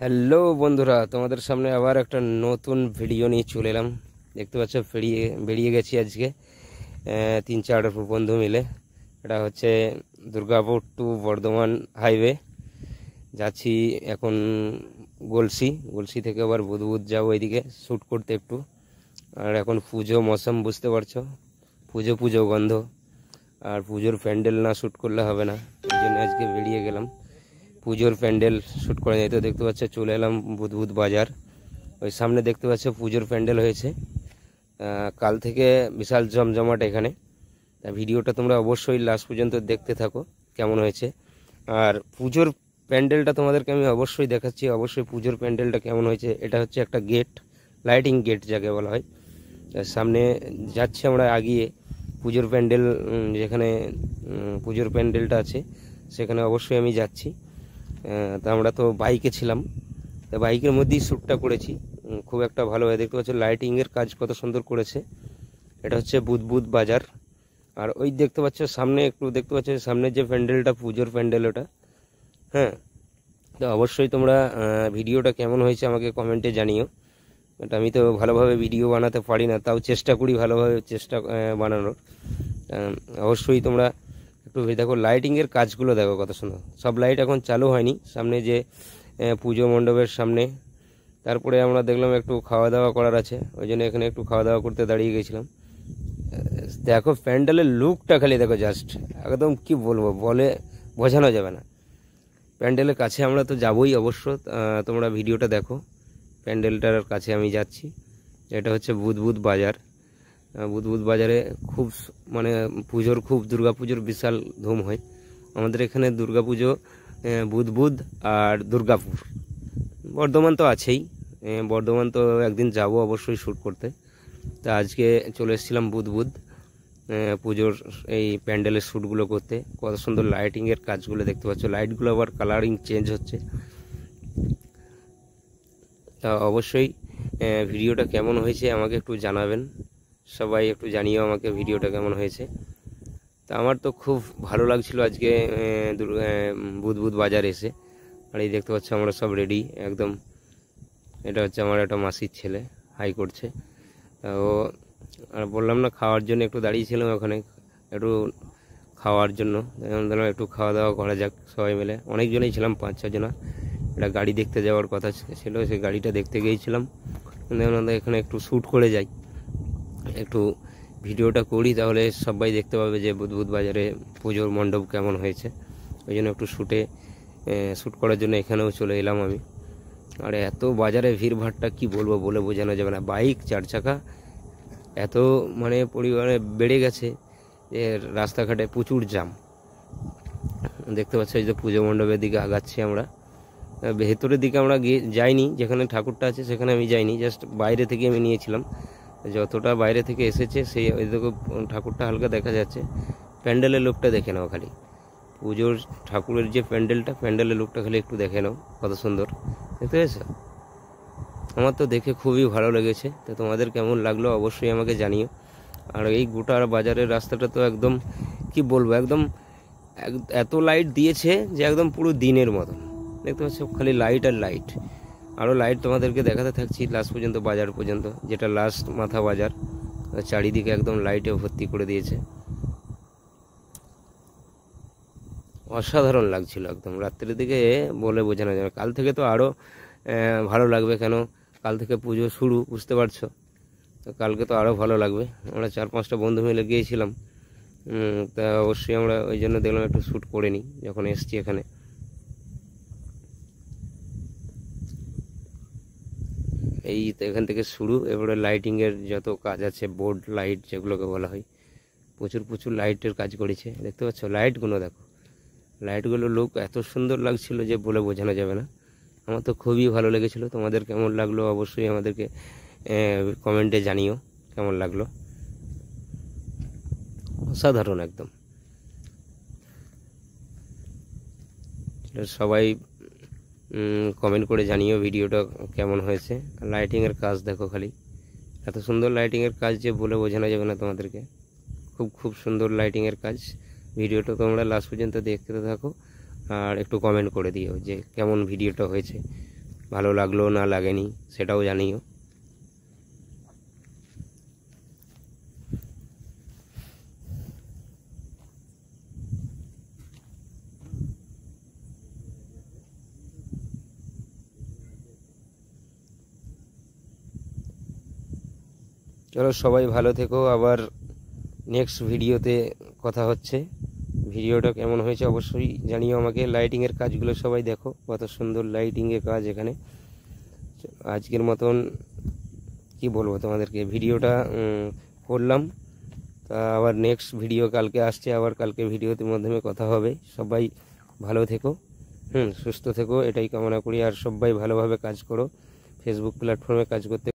Hello বন্ধুরা, তোমাদের সামনে আবার একটা নতুন ভিডিও নিয়ে চলে এলাম। দেখতে পাচ্ছ বেরিয়ে গেছি আজকে 3-4 বন্ধু মিলে। এটা হচ্ছে দুর্গাপুর টু বর্ধমান হাইওয়ে যাচ্ছি এখন। গলসি থেকে আবার বুধবুধ যাবো ওইদিকে শ্যুট করতে একটু। আর এখন পুজো মৌসুম, বুঝতে পারছো, পুজো গন্ধ। আর পুজোর প্যান্ডেল না শ্যুট করলে হবে না, এই জন্য আজকে বেরিয়ে গেলাম পুজোর প্যান্ডেল শ্যুট করে যাই। তো দেখতে পাচ্ছ চলে এলাম বুধবুধ বাজার। ওই সামনে দেখতে পাচ্ছ পুজোর প্যান্ডেল হয়েছে কাল থেকে, বিশাল জমজমাট এখানে। তা ভিডিওটা তোমরা অবশ্যই লাস্ট পর্যন্ত দেখতে থাকো কেমন হয়েছে। আর পুজোর প্যান্ডেলটা তোমাদেরকে আমি অবশ্যই দেখাচ্ছি, অবশ্যই পুজোর প্যান্ডেলটা কেমন হয়েছে। এটা হচ্ছে একটা গেট, লাইটিং গেট যাকে বলা হয়। সামনে যাচ্ছি আমরা আগিয়ে পুজোর প্যান্ডেল, যেখানে পুজোর প্যান্ডেলটা আছে সেখানে অবশ্যই আমি যাচ্ছি। তা আমরা তো বাইকে ছিলাম, তা বাইকের মধ্যেই শ্যুটটা করেছি। খুব একটা ভালো হয়, দেখতে পাচ্ছ লাইটিংয়ের কাজ কত সুন্দর করেছে। এটা হচ্ছে বুধবুধ বাজার। আর ওই দেখতে পাচ্ছ সামনে, একটু দেখতে পাচ্ছ সামনের যে প্যান্ডেলটা, পুজোর প্যান্ডেল ওটা। হ্যাঁ, তো অবশ্যই তোমরা ভিডিওটা কেমন হয়েছে আমাকে কমেন্টে জানিও। বাট আমি তো ভালোভাবে ভিডিও বানাতে পারি না, তাও চেষ্টা করি ভালোভাবে বানানোর। অবশ্যই তোমরা একটু দেখো, লাইটিংয়ের কাজগুলো দেখো কত সুন্দর। সব লাইট এখন চালু হয়নি সামনে যে পুজো মণ্ডপের সামনে। তারপরে আমরা দেখলাম একটু খাওয়া দাওয়া করার আছে, ওই জন্য এখানে একটু খাওয়া দাওয়া করতে দাঁড়িয়ে গেছিলাম। দেখো প্যান্ডেলের লুকটা খালি দেখো, জাস্ট একদম কি বলবো, বলে বোঝানো যাবে না। প্যান্ডেলের কাছে আমরা তো যাবোই অবশ্য, তোমরা ভিডিওটা দেখো। প্যান্ডেলটার কাছে আমি যাচ্ছি। এটা হচ্ছে বুধবুধ বাজার। বুধবুধ বাজারে খুব মানে দুর্গাপুজোর বিশাল ধুম হয় আমাদের এখানে। দুর্গাপুজো বুধবুধ আর দুর্গাপুর, বর্ধমান তো আছেই। বর্ধমান তো একদিন যাব অবশ্যই শ্যুট করতে। তা আজকে চলে এসেছিলাম বুধবুধ পুজোর এই প্যান্ডেলের শ্যুটগুলো করতে। কত সুন্দর লাইটিংয়ের কাজগুলো দেখতে পাচ্ছ, লাইটগুলো আবার কালারিং চেঞ্জ হচ্ছে। তা অবশ্যই ভিডিওটা কেমন হয়েছে আমাকে একটু জানাবেন, সবাই একটু জানিও আমাকে ভিডিওটা কেমন হয়েছে। তা আমার তো খুব ভালো লাগছিল আজকে বুধবুধ বাজার এসে। আর এই দেখতে পাচ্ছ আমরা সব রেডি একদম। এটা হচ্ছে আমার একটা মাসির ছেলে, হাই করছে। তা ও, আর বললাম না খাওয়ার জন্য একটু দাঁড়িয়েছিলাম ওখানে, একটু খাওয়ার জন্য একটু খাওয়া দাওয়া করা যাক সবাই মিলে। অনেকজনই ছিলাম, 5-6 জনা। একটা গাড়ি দেখতে যাওয়ার কথা ছিল, সেই গাড়িটা দেখতে গিয়েছিলাম। এখানে একটু শ্যুট করে যাই, একটু ভিডিওটা করি, তাহলে সবাই দেখতে পাবে যে বুধবুধ বাজারে পুজোর মণ্ডপ কেমন হয়েছে। ওই জন্য একটু শ্যুট করার জন্য এখানেও চলে এলাম আমি। আর এত বাজারে ভিড়ভাড়টা কি বলবো, বলে বোঝানো যাবে না। বাইক 4 চাকা এত মানে পরিমাণে বেড়ে গেছে যে রাস্তাঘাটে প্রচুর জ্যাম। দেখতে পাচ্ছি এই যে পুজো মণ্ডপের দিকে আগাচ্ছি আমরা। ভেতরের দিকে আমরা যাইনি, যেখানে ঠাকুরটা আছে সেখানে আমি যাইনি, জাস্ট বাইরে থেকে আমি নিয়েছিলাম। যতটা বাইরে থেকে এসেছে সেই ওই দেখো ঠাকুরটা হালকা দেখা যাচ্ছে। প্যান্ডেলের লুকটা দেখে নাও খালি, পুজোর ঠাকুরের যে প্যান্ডেলের লুকটা খালি একটু দেখে নাও, কত সুন্দর দেখতে পেয়েছো। আমার তো দেখে খুবই ভালো লেগেছে। তো তোমাদের কেমন লাগলো অবশ্যই আমাকে জানিও। আর এই গোটা বাজারের রাস্তাটা তো একদম কি বলবো, একদম এত লাইট দিয়েছে যে একদম পুরো দিনের মতো দেখতে পাচ্ছ, খালি লাইট আর লাইট। আরও লাইট তোমাদেরকে দেখাতে থাকছি লাস্ট পর্যন্ত, বাজার পর্যন্ত, যেটা লাস্ট মাথা বাজার। চারিদিকে একদম লাইটে ভর্তি করে দিয়েছে, অসাধারণ লাগছিল একদম। রাত্রের দিকে বলে বোঝানো যাবে। কাল থেকে তো আরও ভালো লাগবে, কেন কাল থেকে পুজো শুরু, বুঝতে পারছো। তো কালকে তো আরও ভালো লাগবে। আমরা 4-5টা বন্ধু মিলে গিয়েছিলাম। তা অবশ্যই আমরা ওই জন্য দেখলাম একটু শ্যুট করে নিই যখন এসছি এখানে। এই তো এখান থেকে শুরু। এবারে লাইটিংয়ের যত কাজ আছে, বোর্ড লাইট যেগুলোকে বলা হয়, প্রচুর লাইটের কাজ করেছে। দেখতে পাচ্ছ লাইটগুলো দেখো, লাইটগুলোর লুক এত সুন্দর লাগছিল যে বলে বোঝানো যাবে না। আমার তো খুবই ভালো লেগেছিল। তোমাদের কেমন লাগলো অবশ্যই আমাদেরকে কমেন্টে জানিও কেমন লাগলো। অসাধারণ একদম। সবাই কমেন্ট করে জানিও ভিডিওটা কেমন হয়েছে। লাইটিংয়ের কাজ দেখো খালি, এত সুন্দর লাইটিংয়ের কাজ যে বলে বোঝানো যাবে না তোমাদেরকে। খুব সুন্দর লাইটিংয়ের কাজ। ভিডিওটা তোমরা লাস্ট পর্যন্ত দেখতে থাকো আর একটু কমেন্ট করে দিও যে কেমন ভিডিওটা হয়েছে। ভালো লাগলো না লাগেনি সেটাও জানিও। চলো সবাই ভালো থেকো, আবার নেক্সট ভিডিওতে কথা হচ্ছে। ভিডিওটা কেমন হয়েছে অবশ্যই জানিও আমাকে। লাইটিংয়ের কাজগুলো সবাই দেখো, কত সুন্দর লাইটিংয়ের কাজ এখানে। আজকের মতন কি বলবো তোমাদেরকে, ভিডিওটা করলাম। তা আবার নেক্সট ভিডিও কালকে আসছে, আবার কালকে ভিডিওতে মাধ্যমে কথা হবে। সবাই ভালো থেকো, সুস্থ থেকো, এটাই কামনা করি। আর সবাই ভালোভাবে কাজ করো, ফেসবুক প্ল্যাটফর্মে কাজ করতে